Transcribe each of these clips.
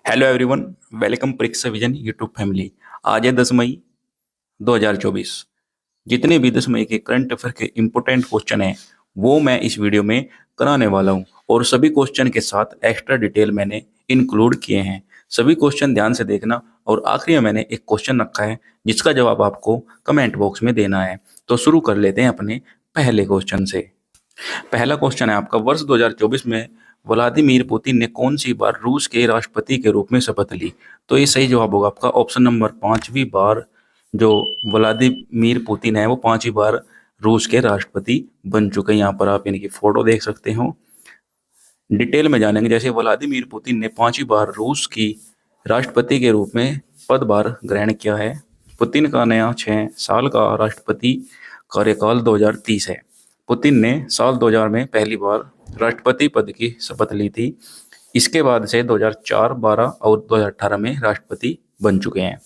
Hello everyone. Welcome परीक्षा vision YouTube family. आज है 10 मई 2024। जितने भी 10 मई के करंट अफेयर के इम्पोर्टेंट क्वेश्चन हैं वो मैं इस वीडियो में कराने वाला हूं और सभी क्वेश्चन के साथ एक्स्ट्रा डिटेल मैंने इंक्लूड किए हैं। सभी क्वेश्चन ध्यान से देखना और आखिरी में मैंने एक क्वेश्चन रखा है जिसका जवाब आपको कमेंट बॉक्स में देना है। तो शुरू कर लेते हैं अपने पहले क्वेश्चन से। पहला क्वेश्चन है आपका, वर्ष 2024 में व्लादिमीर पुतिन ने कौन सी बार रूस के राष्ट्रपति के रूप में शपथ ली? तो ये सही जवाब होगा आपका ऑप्शन नंबर 5वीं बार। जो व्लादिमीर पुतिन है वो 5वीं बार रूस के राष्ट्रपति बन चुके हैं। यहाँ पर आप इनकी फोटो देख सकते हो। डिटेल में जानेंगे। जैसे व्लादिमीर पुतिन ने 5वीं बार रूस की राष्ट्रपति के रूप में पदभार ग्रहण किया है। पुतिन का नया 6 साल का राष्ट्रपति कार्यकाल 2030 है। पुतिन ने साल 2000 में पहली बार राष्ट्रपति पद की शपथ ली थी। इसके बाद से 2004, 12 और 2018 में राष्ट्रपति बन चुके हैं।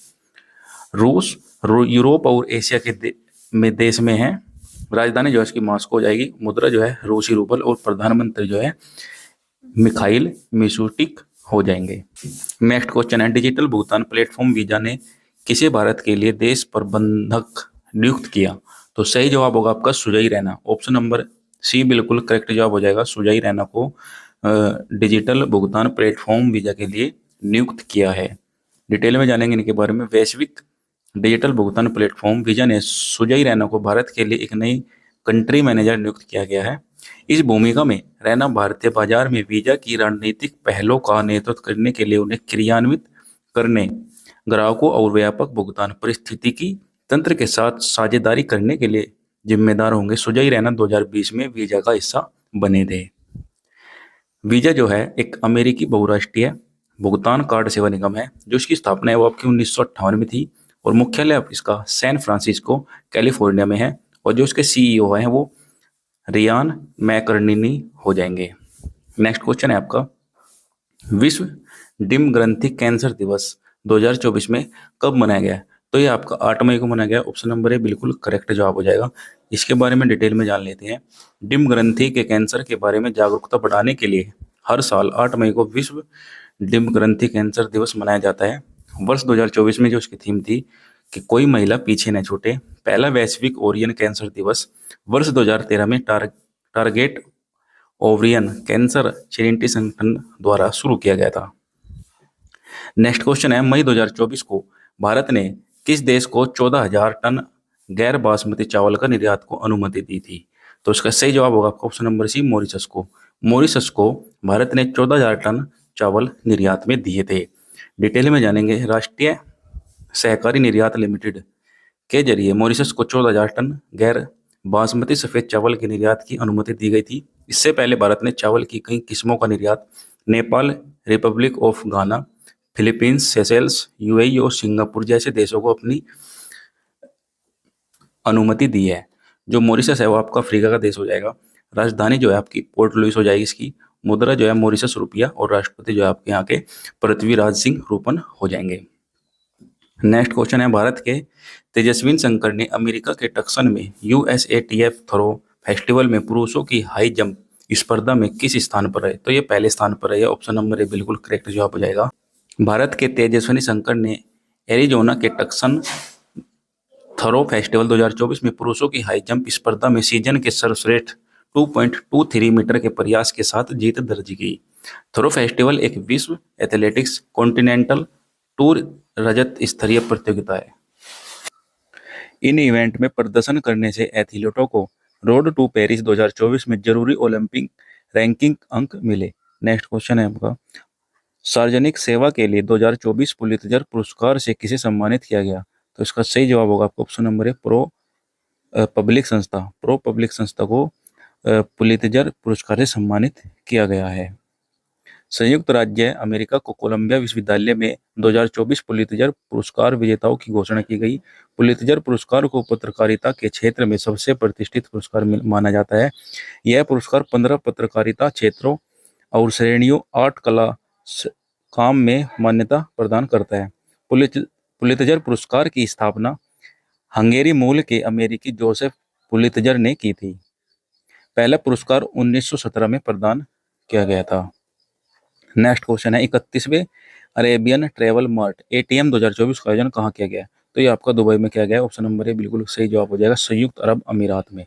रूस यूरोप और एशिया के देश में है। राजधानी जो है इसकी मॉस्को हो जाएगी। मुद्रा जो है रूसी रूबल और प्रधानमंत्री जो है मिखाइल मिशुटिक हो जाएंगे। नेक्स्ट क्वेश्चन है, डिजिटल भुगतान प्लेटफॉर्म वीजा ने किसे भारत के लिए देश प्रबंधक नियुक्त किया? तो सही जवाब होगा आपका Sujay Raina. Option number C बिल्कुल करेक्ट जवाब हो जाएगा। सुजय रैना को डिजिटल भुगतान प्लेटफॉर्म वीजा के लिए नियुक्त किया है। डिटेल में जानेंगे इनके बारे में। वैश्विक डिजिटल भुगतान प्लेटफॉर्म वीजा ने सुजय रैना को भारत के लिए एक नई कंट्री मैनेजर नियुक्त किया गया है। इस भूमिका में रैना भारतीय बाजार में वीजा की रणनीतिक पहलों का नेतृत्व करने के लिए उन्हें क्रियान्वित करने, ग्राहकों और व्यापक भुगतान परिस्थितिकी तंत्र के साथ साझेदारी करने के लिए जिम्मेदार होंगे। सुजय रैना 2020 में वीजा का हिस्सा बने थे। वीजा जो है एक अमेरिकी बहुराष्ट्रीय भुगतान कार्ड सेवा निगम है। जो इसकी स्थापना है वो आपकी 1958 में थी और मुख्यालय इसका सैन फ्रांसिस्को कैलिफोर्निया में है। और जो इसके सीईओ हैं वो रियान मैकर्निनी हो जाएंगे। नेक्स्ट क्वेश्चन है आपका, विश्व डिम्ब ग्रंथि कैंसर दिवस 2024 में कब मनाया गया? तो ये आपका 8 मई को मनाया गया। ऑप्शन नंबर ए बिल्कुल करेक्ट जवाब हो जाएगा। इसके बारे में डिटेल में जान लेते हैं। डिम्ब ग्रंथि के कैंसर के बारे में जागरूकता बढ़ाने के लिए हर साल 8 मई को विश्व डिम्ब ग्रंथि कैंसर दिवस मनाया जाता है। वर्ष 2024 में जो इसकी थीम थी कि कोई महिला पीछे न छूटे। पहला वैश्विक ओरियन कैंसर दिवस वर्ष 2013 में टारगेट ओवरियन कैंसर चैरिटी संगठन द्वारा शुरू किया गया था। नेक्स्ट क्वेश्चन है, मई 2024 को भारत ने किस देश को 14,000 टन गैर बासमती चावल का निर्यात को अनुमति दी थी? तो इसका सही जवाब होगा आपका ऑप्शन नंबर सी, मॉरिशस को। मॉरिशस को भारत ने 14,000 टन चावल निर्यात में दिए थे। डिटेल में जानेंगे। राष्ट्रीय सहकारी निर्यात लिमिटेड के जरिए मॉरिशस को 14,000 टन गैर बासमती सफेद चावल के निर्यात की अनुमति दी गई थी। इससे पहले भारत ने चावल की कई किस्मों का निर्यात Nepal, Republic of Ghana, Philippines, Seychelles, UAE और सिंगापुर जैसे देशों को अपनी अनुमति दी है। जो मॉरिशस है वो आपका अफ्रीका का देश हो जाएगा। राजधानी जो है आपकी पोर्ट लुइस हो जाएगी इसकी। मुद्रा जो है मॉरिशस रुपया और राष्ट्रपति जो है आपके यहाँ के पृथ्वीराज सिंह रूपन हो जाएंगे। नेक्स्ट क्वेश्चन है, भारत के तेजस्विन शंकर ने अमेरिका के टक्सन में यूएसएटीएफ थ्रो फेस्टिवल में पुरुषों की हाई जंप स्पर्धा में किस स्थान पर है? तो ये पहले स्थान पर है। ऑप्शन नंबर ए बिल्कुल करेक्ट जवाब हो जाएगा। भारत के तेजस्विनी शंकर ने एरिजोना के टक्सन थरो फेस्टिवल 2024 में पुरुषों की हाई जंप स्पर्धा में सीजन के सर्वश्रेष्ठ 2.23 मीटर के प्रयास के साथ जीत दर्ज की। थरो फेस्टिवल एक विश्व एथलेटिक्स कॉन्टिनेंटल टूर रजत स्तरीय प्रतियोगिता है। इन इवेंट में प्रदर्शन करने से एथलीटों को रोड टू पेरिस 2024 में जरूरी ओलंपिक रैंकिंग अंक मिले। नेक्स्ट क्वेश्चन है आपका, सार्वजनिक सेवा के लिए 2024 पुलित्जर पुरस्कार से किसे सम्मानित किया गया? तो इसका सही जवाब होगा आपको ऑप्शन नंबर है प्रो पब्लिक संस्था को पुलित्जर पुरस्कार से सम्मानित किया गया है। संयुक्त राज्य अमेरिका को कोलंबिया विश्वविद्यालय में 2024 पुलित्जर पुरस्कार विजेताओं की घोषणा की गई। पुलित्जर पुरस्कार को पत्रकारिता के क्षेत्र में सबसे प्रतिष्ठित पुरस्कार माना जाता है। यह पुरस्कार 15 पत्रकारिता क्षेत्रों और श्रेणियों, आर्ट, कला, काम में मान्यता प्रदान करता है। पुलित्जर पुरस्कार की स्थापना हंगेरी मूल के अमेरिकी जोसेफ पुलित्जर ने की थी। पहला पुरस्कार 1917 में प्रदान किया गया था। नेक्स्ट क्वेश्चन है 31वें अरेबियन ट्रेवल मार्ट एटीएम 2024 का आयोजन कहाँ किया गया है? तो ये आपका दुबई में किया गया है। ऑप्शन नंबर ए बिल्कुल सही जवाब हो जाएगा, संयुक्त अरब अमीरात में।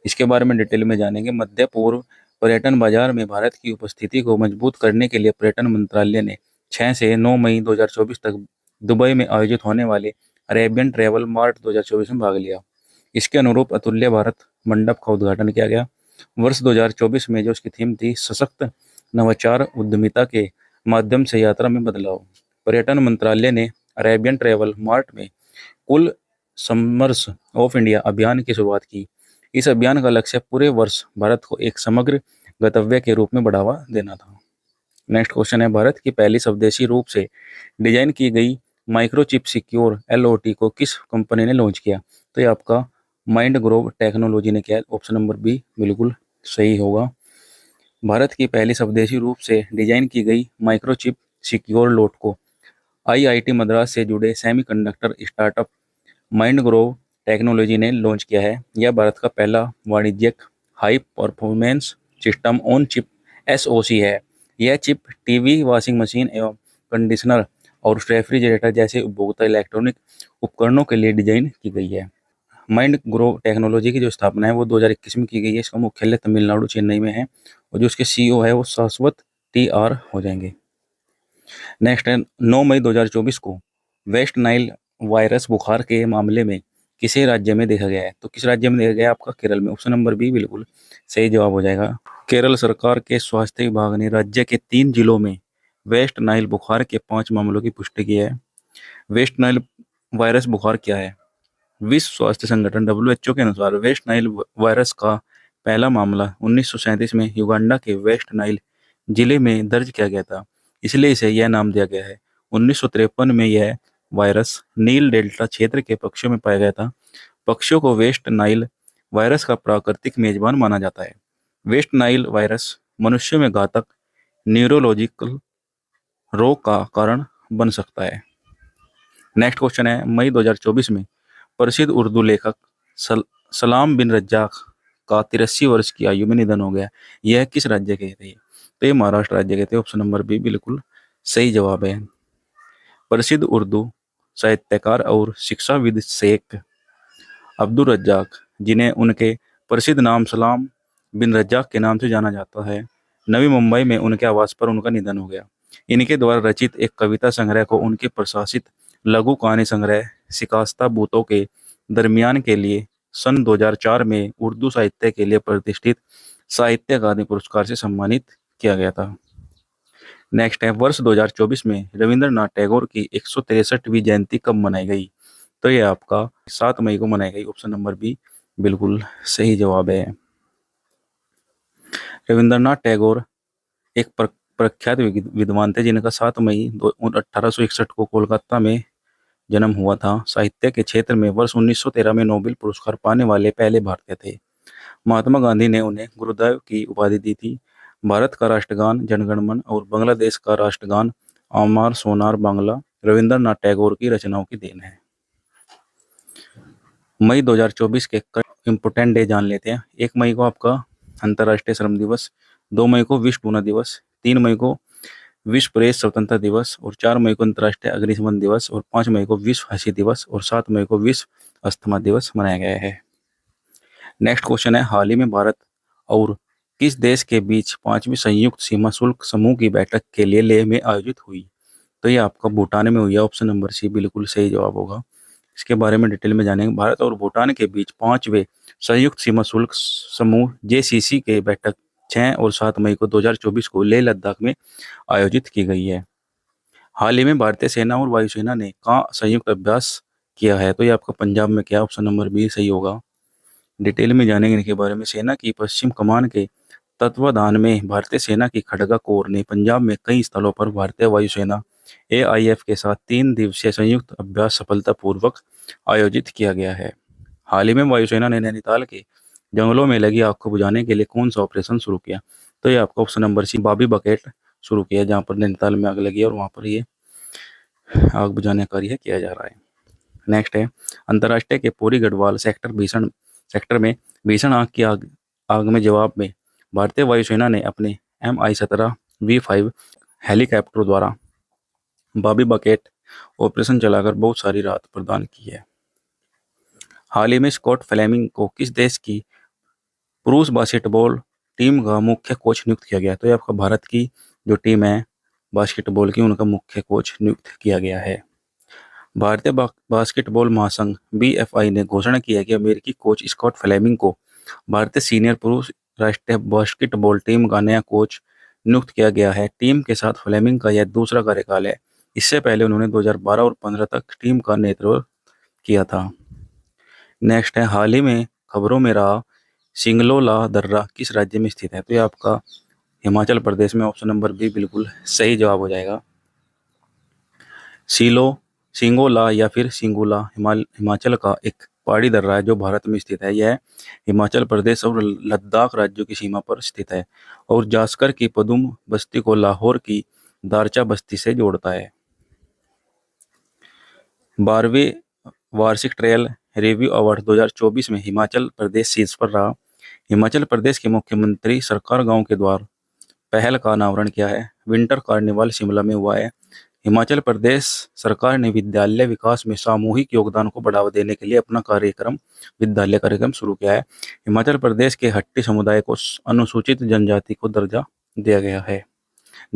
इसके बारे में डिटेल में जानेंगे। मध्य पूर्व पर्यटन बाजार में भारत की उपस्थिति को मजबूत करने के लिए पर्यटन मंत्रालय ने 6 से 9 मई 2024 तक दुबई में आयोजित होने वाले अरेबियन ट्रेवल मार्ट 2024 में भाग लिया। इसके अनुरूप अतुल्य भारत मंडप का उद्घाटन किया गया। वर्ष 2024 में जो उसकी थीम थी सशक्त नवाचार उद्यमिता के माध्यम से यात्रा में बदलाव। पर्यटन मंत्रालय ने अरेबियन ट्रेवल मार्ट में कुल समर्स ऑफ इंडिया अभियान की शुरुआत की। इस अभियान का लक्ष्य पूरे वर्ष भारत को एक समग्र गंतव्य के रूप में बढ़ावा देना था। नेक्स्ट क्वेश्चन है, भारत की पहली स्वदेशी रूप से डिजाइन की गई माइक्रोचिप सिक्योर एलओटी को किस कंपनी ने लॉन्च किया? तो ये आपका माइंड ग्रोव टेक्नोलॉजी ने किया है। ऑप्शन नंबर बी बिल्कुल सही होगा। भारत की पहली स्वदेशी रूप से डिजाइन की गई माइक्रोचिप सिक्योर लोट को आईआईटी मद्रास से जुड़े semiconductor startup mind Grove technology ने लॉन्च किया है। यह भारत का पहला वाणिज्यिक high performance system on chip SOC है। यह चिप टीवी, वॉशिंग मशीन एवं कंडीशनर और रेफ्रिजरेटर जैसे उपभोक्ता इलेक्ट्रॉनिक उपकरणों के लिए डिजाइन की गई है। माइंड ग्रोव टेक्नोलॉजी की जो स्थापना है वो 2021 में की गई है। इसका मुख्यालय तमिलनाडु चेन्नई में है और जो उसके सीईओ है वो शाश्वत टीआर हो जाएंगे। नेक्स्ट है 9 मई 2024 को वेस्ट नाइल वायरस बुखार के मामले में किसे राज्य में देखा गया है? तो किस राज्य में देखा गया है? आपका केरल में। ऑप्शन नंबर बी बिल्कुल सही जवाब हो जाएगा। केरल सरकार के स्वास्थ्य विभाग ने राज्य के 3 जिलों में वेस्ट नाइल बुखार के 5 मामलों की पुष्टि की है। वेस्ट नाइल वायरस बुखार क्या है? विश्व स्वास्थ्य संगठन डब्ल्यूएचओ के अनुसार वेस्ट नाइल वायरस का पहला मामला 1937 में युगांडा के वेस्ट नाइल जिले में दर्ज किया गया था, इसलिए इसे यह नाम दिया गया है। 1953 में यह वायरस नील डेल्टा क्षेत्र के पक्षियों में पाया गया था। पक्षियों को वेस्ट नाइल वायरस का प्राकृतिक मेजबान माना जाता है। वेस्ट नाइल वायरस मनुष्यों में घातक न्यूरोलॉजिकल रोग का कारण बन सकता है। नेक्स्ट क्वेश्चन है, मई 2024 में प्रसिद्ध उर्दू लेखक सलाम बिन रज्जाक का 83 वर्ष की आयु में निधन हो गया। यह किस राज्य के थे? तो ये महाराष्ट्र राज्य के थे। ऑप्शन नंबर बी बिल्कुल सही जवाब है। प्रसिद्ध उर्दू साहित्यकार और शिक्षाविद शेख अब्दुल रज्जाक, जिन्हें उनके प्रसिद्ध नाम सलाम बिन रज्जाक के नाम से जाना जाता है, नवी मुंबई में उनके आवास पर उनका निधन हो गया। इनके द्वारा रचित एक कविता संग्रह को उनके प्रशासित लघु कहानी संग्रह शिकास्ता बूतों के दरमियान के लिए सन 2004 में उर्दू साहित्य के लिए प्रतिष्ठित साहित्य अकादमी पुरस्कार से सम्मानित किया गया था। नेक्स्ट है, वर्ष 2024 में रविंद्रनाथ टैगोर की 163वीं जयंती कब मनाई गई? तो ये आपका 7 मई को मनाई गई। ऑप्शन नंबर बी बिल्कुल सही जवाब है। रविंद्रनाथ टैगोर एक प्रख्यात विद्वान थे जिनका 7 मई 1861 को कोलकाता में जन्म हुआ था। साहित्य के क्षेत्र में वर्ष 1913 में नोबेल पुरस्कार पाने वाले पहले भारतीय थे। महात्मा गांधी ने उन्हें गुरुदेव की उपाधि दी थी। भारत का राष्ट्रगान जनगण मन और बांग्लादेश का राष्ट्रगान अमार सोनार बांग्ला रविंद्रनाथ टैगोर की रचनाओं की देन है। मई 2024 के इम्पोर्टेंट डे जान लेते हैं। 1 मई को आपका अंतर्राष्ट्रीय श्रम दिवस, 2 मई को विश्व टूना दिवस, 3 मई को विश्व प्रेस स्वतंत्रता दिवस और 4 मई को अंतर्राष्ट्रीय अग्निशमन दिवस और 5 मई को विश्व हंसी दिवस और 7 मई को विश्व अस्थमा दिवस मनाया गया है। नेक्स्ट क्वेश्चन है, हाल ही में भारत और किस देश के बीच 5वीं संयुक्त सीमा शुल्क समूह की बैठक के लिए लेह में आयोजित हुई? तो ये आपका भूटान में हुई है। ऑप्शन नंबर सी बिल्कुल सही जवाब होगा। इसके बारे में डिटेल में जानेंगे। भारत और भूटान के बीच 5वें संयुक्त सीमा शुल्क समूह जेसीसी के बैठक 6 और 7 मई को 2024 को लेह लद्दाख में आयोजित की गई है। हाल ही में भारतीय सेना और वायुसेना ने कहाँ संयुक्त अभ्यास किया है? तो ये आपका पंजाब में किया। ऑप्शन नंबर बी सही होगा। डिटेल में जानेंगे इनके बारे में। सेना की पश्चिम कमान के तत्वाधान में भारतीय सेना की खड़गा कोर ने पंजाब में कई स्थलों पर भारतीय वायुसेना एआईएफ के साथ 3 दिवसीय संयुक्त अभ्यास सफलतापूर्वक आयोजित किया गया है। हाल ही में वायुसेना ने नैनीताल के जंगलों में लगी आग को बुझाने के लिए कौन सा ऑपरेशन शुरू किया? तो ये आपका ऑप्शन नंबर सी बाबी बकेट शुरू किया, जहाँ पर नैनीताल में आग लगी है और वहाँ पर ये आग बुझाने का कार्य किया जा रहा है। नेक्स्ट है, अंतर्राष्ट्रीय के पोरी गढ़वाल सेक्टर में भीषण आग में जवाब में भारतीय वायुसेना ने अपने MI-17 V5 हेलीकॉप्टर द्वारा बॉबी बकेट ऑपरेशन चलाकर बहुत सारी राहत प्रदान की है। हाल ही में स्कॉट फ्लेमिंग को किस देश की पुरुष बास्केटबॉल टीम का मुख्य कोच नियुक्त किया गया? तो ये आपका भारत की जो टीम है बास्केटबॉल की, उनका मुख्य कोच नियुक्त किया गया है। भारतीय बास्केटबॉल महासंघ BFI ने घोषणा की है कि अमेरिकी कोच स्कॉट फ्लेमिंग को भारतीय सीनियर पुरुष राष्ट्रीय बास्केटबॉल टीम का नया कोच नियुक्त किया गया है। टीम के साथ फ्लेमिंग का यह दूसरा कार्यकाल है। इससे पहले उन्होंने 2012 और 15 तक टीम का नेतृत्व किया था। नेक्स्ट है, हाल ही में खबरों में रहा सिंगलोला दर्रा किस राज्य में स्थित है? तो ये आपका हिमाचल प्रदेश में, ऑप्शन नंबर बी बिल्कुल सही जवाब हो जाएगा। सिंगोला या फिर सिंगुला हिमाचल का एक पहाड़ी दर्रा है जो भारत में स्थित है। यह हिमाचल प्रदेश और लद्दाख राज्यों की सीमा पर स्थित है और जास्कर की पदुम बस्ती को लाहौर की दारचा बस्ती से जोड़ता है। 12वें वार्षिक ट्रेल रिव्यू अवार्ड 2024 में हिमाचल प्रदेश शीर्ष पर रहा। हिमाचल प्रदेश के मुख्यमंत्री सरकार गांव के द्वार पहल का अनावरण किया है। विंटर कार्निवाल शिमला में हुआ है। हिमाचल प्रदेश सरकार ने विद्यालय विकास में सामूहिक योगदान को बढ़ावा देने के लिए अपना विद्यालय कार्यक्रम शुरू किया है। हिमाचल प्रदेश के हट्टी समुदाय को अनुसूचित जनजाति को दर्जा दिया गया है।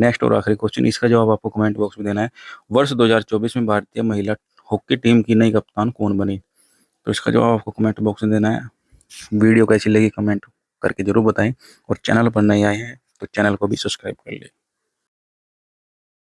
नेक्स्ट और आखिरी क्वेश्चन, इसका जवाब आपको कमेंट बॉक्स में देना है। वर्ष 2024 में भारतीय महिला हॉकी टीम की नई कप्तान कौन बनी? तो इसका जवाब आपको कमेंट बॉक्स में देना है। वीडियो कैसी लगी कमेंट करके जरूर बताएं और चैनल पर नए आए हैं तो चैनल को भी सब्सक्राइब कर लें।